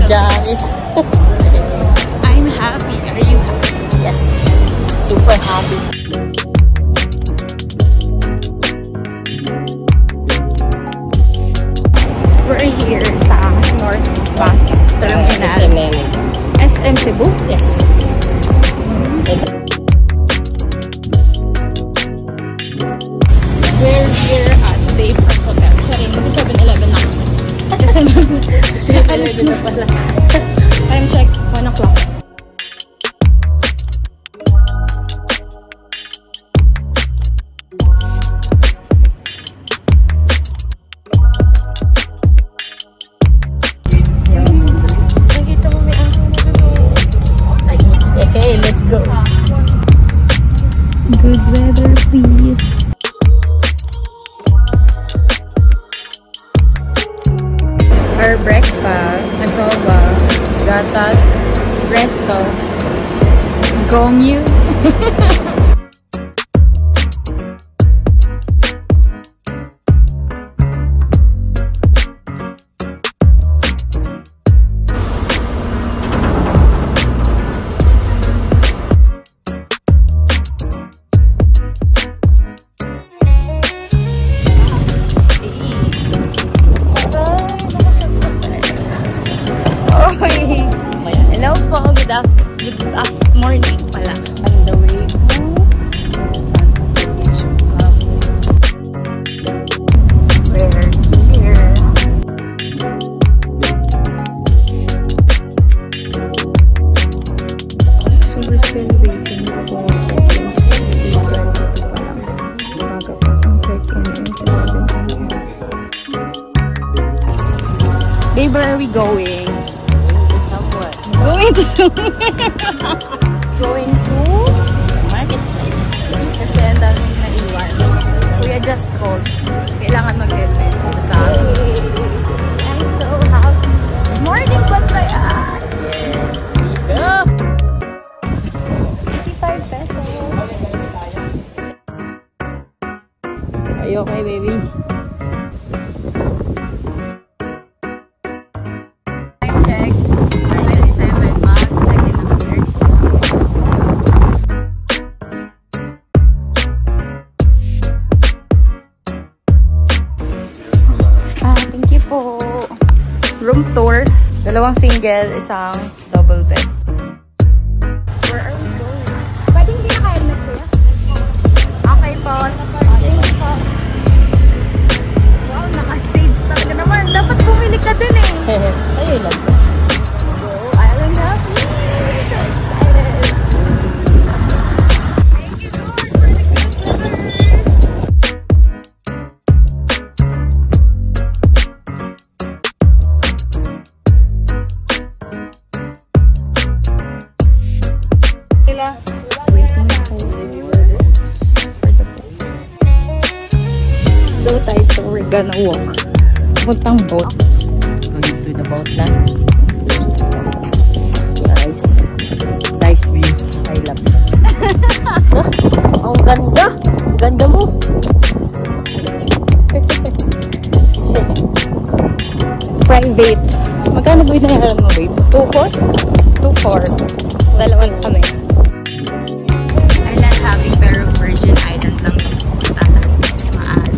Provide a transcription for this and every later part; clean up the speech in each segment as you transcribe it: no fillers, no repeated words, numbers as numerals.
jacket. I'm happy. Are you happy? Yes. Super happy. We're here sa North Bus Terminal. SM Cebu? Yes. We're here at Bayfront Hotel. Sorry, hindi 7-Eleven na. Kasi mag-7-Eleven na pala. Time check, 1 o'clock. Okay, let's go. Good weather, please. Our breakfast, asoba, gatas, resto, gongyu. Hello po, good morning pala. On the way to Santa Beach Club. We're here. So we're still waiting for check-in. Baga pa ang check-in is 11 p.m. Babe, where are we going? Going to going to Marketplace. kasi ang daming naiwan. We are just cold. Kailangan mag-get sa amin. I'm so happy. Good morning, Bantayan! Go! 55 pesos. Are you okay, baby? Time check. 27. Mag-check-in ako 37. Thank you po. Room tour. 2 single, 1 double bed. Where are we going? Pwede hindi naka-helmet ko ya? Okay po. Thank you po. Wow, naka-shades talaga naman. Dapat bumili ka din eh. Ayun lang. I don't know. So excited. Thank you, Lord, for the good weather. Waiting for the boat. Go tayo, so we're gonna walk. Puntang boat. Going to the boat na. Nice. Nice view. I love it. Ang ganda. Ganda mo. Private. Magkano ba inayaran mo, babe? 2-4? 2-4. Dalawa na kami. Island having pero Virgin Island lang pupuntahan. Maano.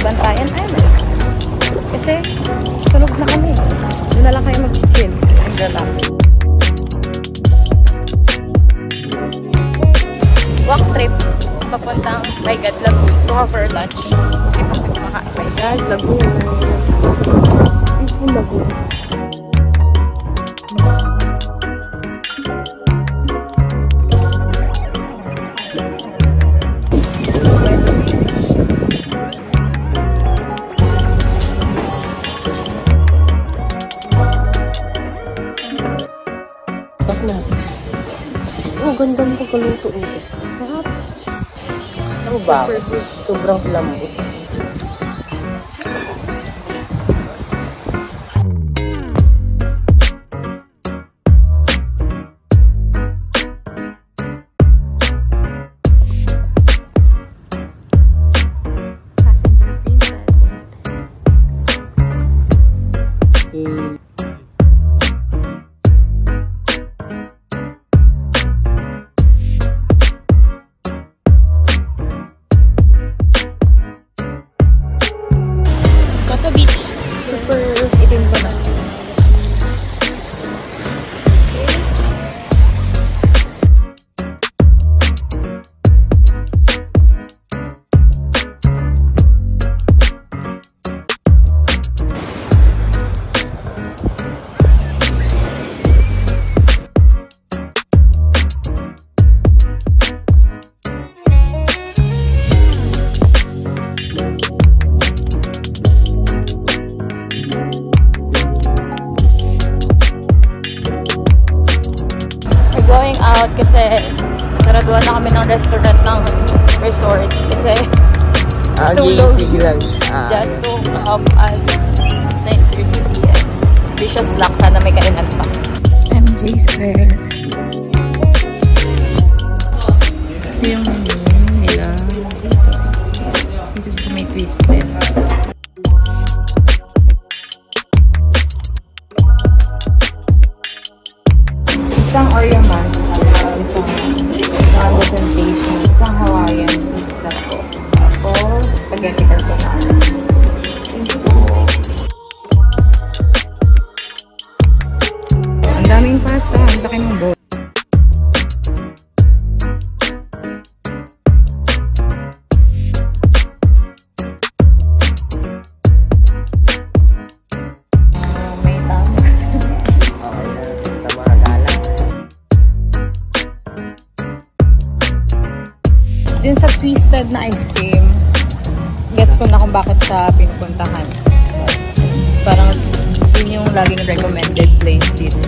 Bantayan Island. Kasi, sunog na kami. Doon na lang kayo mag-chill and relax. Walk trip. Papuntang Maygad Lagoon. To have our lunch. Kasi pa kami kumakain. Maygad Lagoon. Peaceful Lagoon. Oh, gandang pagkaluto nito. Sarap. Ang bago. Sobrang lambot. Going out kasi saraduan na kami ng restaurant ng resort kasi tulog just to up at 9:30 p.m. Vicious luck, sana may kainan pa. MJ Square. Ito yung menu nila dito sa may Twisted. Isang Oreo Master, isang mango sensation, isang Hawaiian pizza po. Tapos, spaghetti carbonara. Ang daming pasta, ang laki ng bowl. May tama. Dun sa Twisted na ice cream, gets ko na kung bakit siya pinupuntahan. Parang yun yung laging recommended place dito.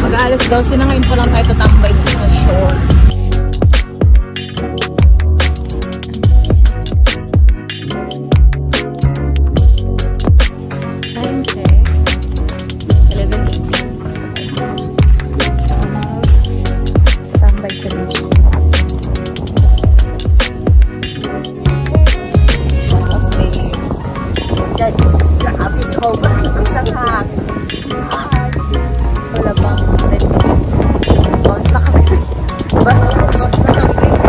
Mag-aalas daw sila, ngayon pa lang tayo tatambay dito sa shore. Time check. 11:18. Tatambay sa beach. Guys, grabe sobrang lakas ng hangin. Wala bang 10 minutes. Bounce na kami. Diba? Bounce na kami guys.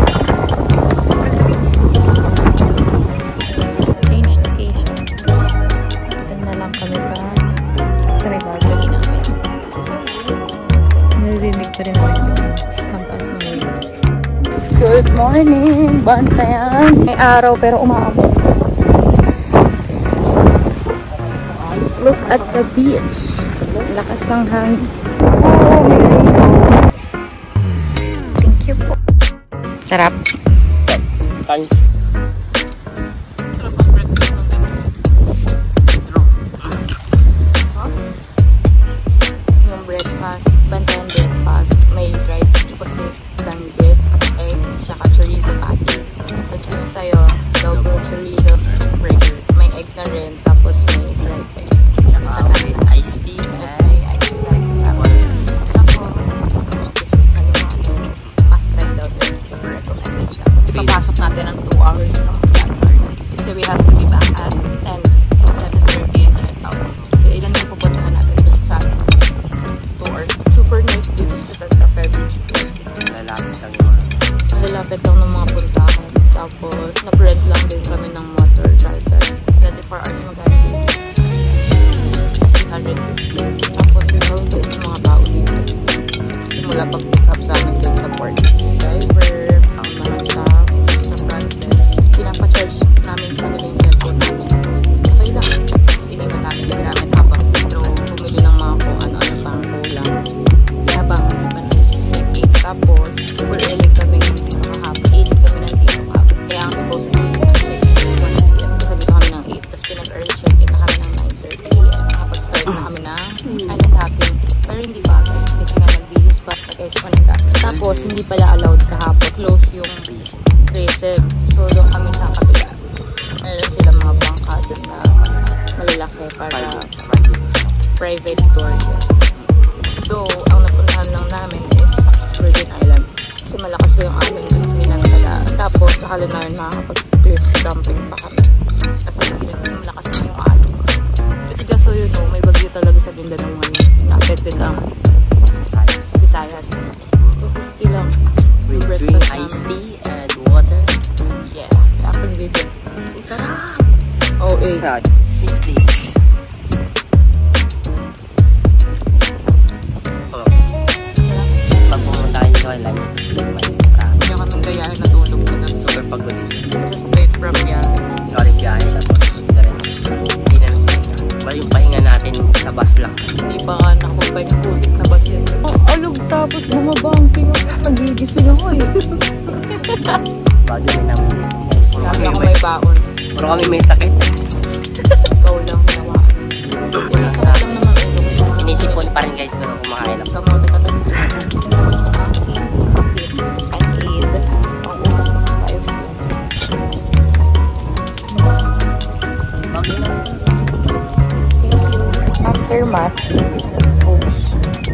Change location. Dito na lang kami sa balcony namin. Narinig pa rin naman yung hampas ng waves. Good morning! Bantayan! May araw pero umaabot. Look at the beach. Lakas ng hangin. Oh, may rainbow. Thank you po. Sarap. Thank Yung breakfast, Bantayan breakfast, may dried pusit, danggit, egg, tsaka chorizo patty. Tapos yung sa'yo, double chorizo burger. May egg na rin, tapos may dried rice. may iced tea. Tapos may ice cream. Tapos, must try daw din. Super recommended siya. Papasok natin ng 2 hours. private tour. So, ang napuntahan lang namin is Virgin Island. Kasi malakas daw yung amin dun sa Hinantagaan. Tapos, akala namin makakapag-cliff jumping pa kami. Kasi malakas na yung alon. Kasi just so you know, may bagyo talaga sa Mindanao ngayon. Na-affected ang Visayas. 250 lang. With drink iced tea and water. Yes, aking video. Sarap! Oh, eh. Mix it. Pag pumunta kayo sa Island, Kaya kaming gayahin na tulog na ng super pagod ito. Kasi straight from Biyahe. Sorry, biyahe siya. Hindi namin pahinga. Bali yung pahinga natin sa bus lang. Hindi pa nga nakapagpay ng putik na bus yun. Oh, alog tapos bumabangking ako. Nagigising ako eh. Bago may namin. Lagi ako may baon. Puro kami may sakit. Ikaw lang nawa. Masarap lang naman ulog. Inisipon pa rin guys pero kumakain lang. Kamote ka talaga. Ang aid. Ang utang ng 5 Aftermath. Oops.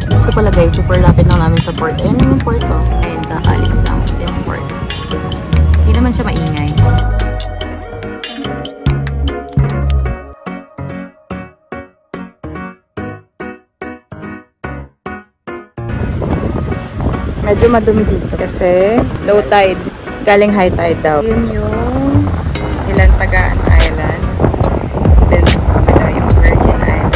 Ito pala guys, super lapit lang namin sa port. Ayan yung port ko. Ayun, kakalis lang. Ito yung port. Hindi naman siya maingay. Medyo madumi dito kasi low tide. Galing high tide daw. Yun yung Hinantagaan Island. Then sa kabila yung Virgin Island.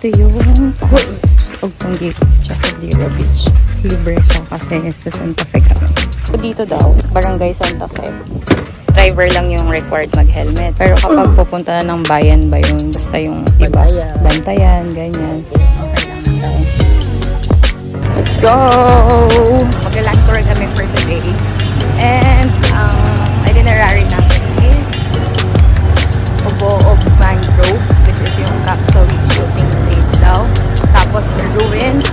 Ito yung cruise. Huwag pong dito siya sa Dira Beach. Libre siya kasi sa Santa Fe kami. So, dito daw, Barangay Santa Fe. Driver lang yung required mag-helmet. Pero kapag pupunta na ng bayan ba yun, basta yung iba, bantayan, ganyan. Okay lang daw. Let's go! Mag-land tour kami for today. And ang itinerary namin is Obo of Mangrove, which is yung Capsule shooting place daw. Tapos the ruins.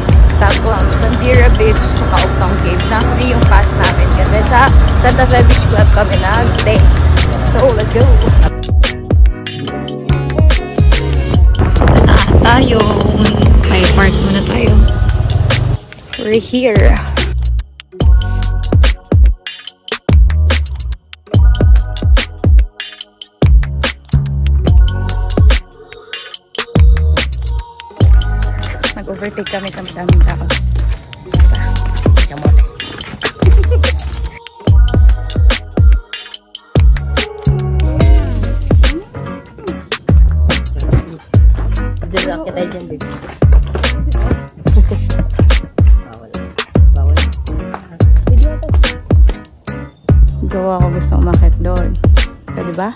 Tapos Sandira Beach, tsaka Octong Cave. Na free yung pass namin kasi sa Santa Fe Beach Club kami nag-stay. So, let's go! Ito na tayo. May park muna tayo. We're here. Nag-overtake kami sa madaming tao. Kamote. Diyan lang kita dyan, baby. Bawal. Gawa ko gusto umakit doon. Pwede ba?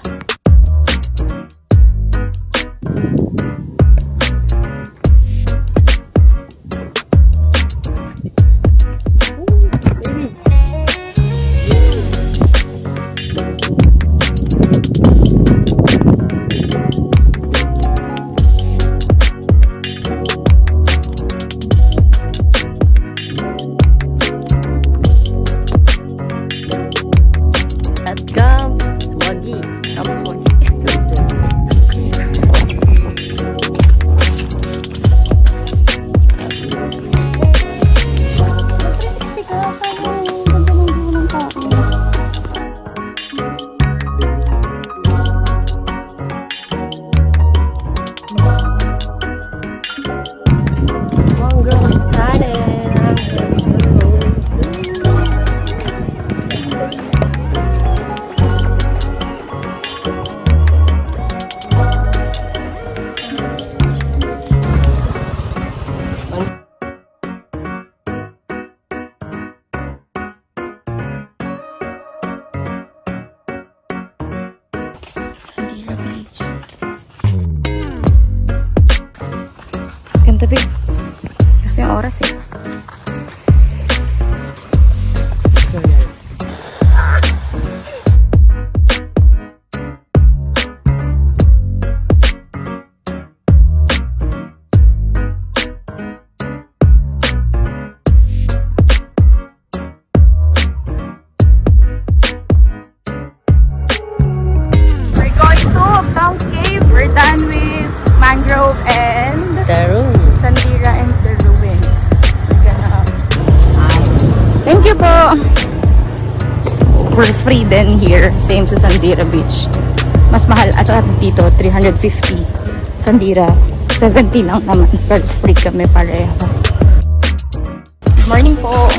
Mangrove and Tarong. Sandira and the ruins. Thank you po! So, we're free then here. Same sa Sandira Beach. Mas mahal at dito, 350. Sandira, 70 lang naman. Pero free kami pareho. Good morning po!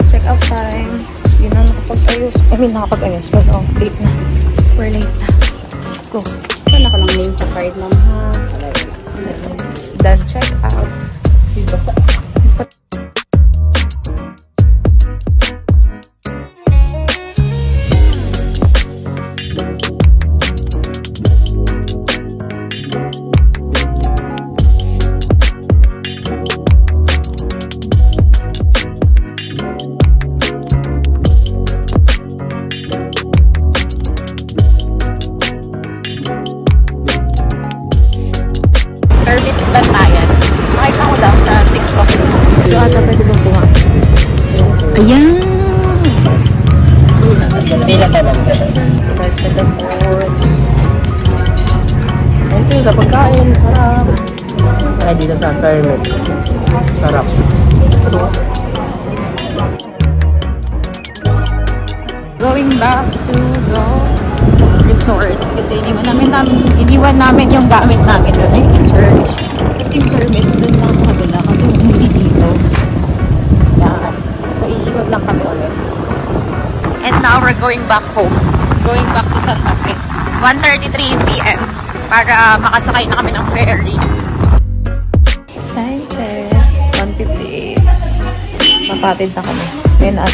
Check-out time. Yun na nakapag-ayos. Nakapag-ayos. Pero late na. Super late na. Let's go. Wala ko lang name sa card, ma'am, ha? Done check-out. Diba sa... Kermit's Bantayan. Makita ko lang sa TikTok. Ito ata pwede bang pumasok? Ayan! Pila ka lang. Thank you sa pagkain. Sarap. Ay, dito sa Kermit. Sarap. Going back to the resort kasi iniwan namin yung gamit namin doon ay in church. Kasi yung permits doon lang sa kabila kasi hindi dito. Yan. So iikot lang kami ulit. And now we're going back home. Going back to Santa Fe. 1:33 PM para makasakay na kami ng ferry. Time check. 1:58. Mapatid na kami. Then at